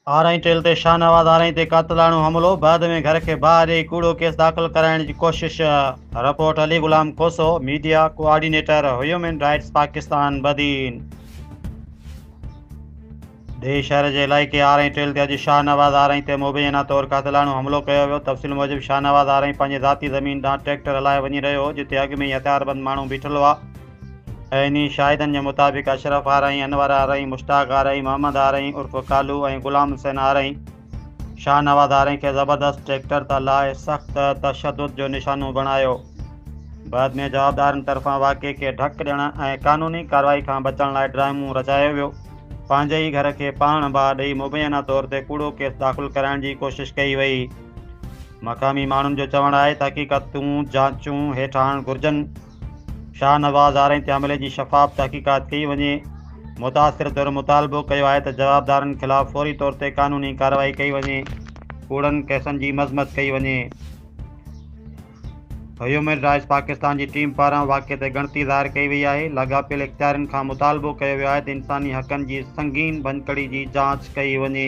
आरई tell ते शाहनवाज़ आरई ते कातलाणो हमलो बाद में घर के बाहर ही कूड़ो केस दाख़िल कराइण जी कोशिश। Report Ali Ghulam Khoso, media coordinator, human rights Pakistan Badin. देश शहर के इलाइक़े आरई टेल ते अॼु शाहनवाज़ आरई ते मुबैना तौर कातलाणो हमलो कयो वियो। तफ़सील मूजिब शाहनवाज़ आरई पंहिंजे ज़ाती ज़मीन ॾांहुं ट्रैक्टर हलाए वञी रहियो हो, जिते अॻु में ई हथियारबंद माण्हू बीठल हुआ। इन्हीं शाहिदनि जे मुताबिक़ अशरफ आरई, अनवर आरई, मुश्ताक आरई, मोहम्मद आरई उर्फ़ कालू ऐं गुलाम हुसैन आरई शाहनवाज़ आरई खे ज़बरदस्त ट्रैक्टर तां लाहे सख़्त तशद्दुद जो निशानो बणायो। बाद में जवाबदारनि तरफ़ां वाक़े खे ढक ॾियण ऐं क़ानूनी कार्रवाई खां बचण लाइ ड्रामो रचायो वियो। पंहिंजे ई घर खे पाण बाहि ॾेई मुबैना तौर ते कूड़ो केस दाख़िल कराइण जी कोशिश कई वई। मक़ामी माण्हुनि जो चवणु आहे त हक़ीक़तूं जांचूं हेठि आणणु घुरिजनि। शाहनवाज़ आरई ते हमले जी शफ़ाफ़ तहक़ीक़ात कई वञे। मुतासिर तौर मुतालबो कयो आहे त जवाबदारनि ख़िलाफ़ फ़ौरी तौर ते क़ानूनी कार्रवाई कई वञे, कूड़नि केसनि जी मज़म्मत कई वञे। ह्यूमन राइट्स पाकिस्तान जी टीम पारां वाक़े ते ॻणती ज़ाहिर कई वई आहे। लाॻापियल इख़्तियारनि खां मुतालबो कयो वियो आहे त इंसानी हक़नि जी संगीन भञकड़ी जी जांच कई वञे।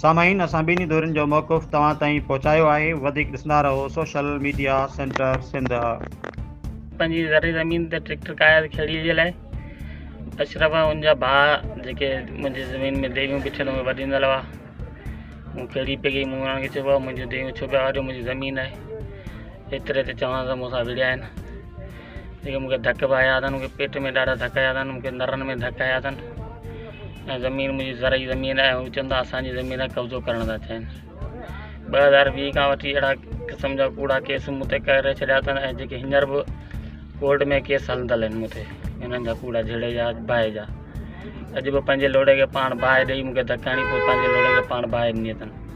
सामाईन, असां ॿिन्ही धुरियुनि जो मौक़िफ़ तव्हां ताईं पहुचायो आहे। वधीक ॾिसंदा रहो सोशल मीडिया सेंटर सिंध। पंहिंजी ज़रे ज़मीन ते ट्रैक्टर काया खेड़ी जे लाइ अशरफ उनजा भाउ जेके मुंहिंजी ज़मीन में देवियूं बीठल हुयूं वॾींदड़ हुआ, मूं खेड़ी पई गई। मूं उन्हनि खे चयो मुंहिंजूं देवियूं छो पिया वारियो, मुंहिंजी ज़मीन आहे। एतिरे ते चवण त मूंसां विड़िया आहिनि। जेके मूंखे धक बि आया अथनि, मूंखे पेट में ॾाढा धक आया अथनि, मूंखे नरनि में धक आया अथनि। ऐं ज़मीन मुंहिंजी ज़रई ज़मीन आहे, हू चवंदा असांजी ज़मीन कब्ज़ो करण था चाहिनि। 2020 खां वठी अहिड़ा क़िस्म जा कूड़ा केस मूं ते करे छॾिया अथनि ऐं जेके हींअर बि कोर्ट में केस हलंदल आहिनि मूं ते, हिननि जा कूड़ा झेड़े जा बाहि जा। अॼु बि पंहिंजे लोड़े खे पाण बाहि ॾेई मूंखे धकाइणी पोइ पंहिंजे लोड़े खे पाण बाहि ॾिनी अथनि।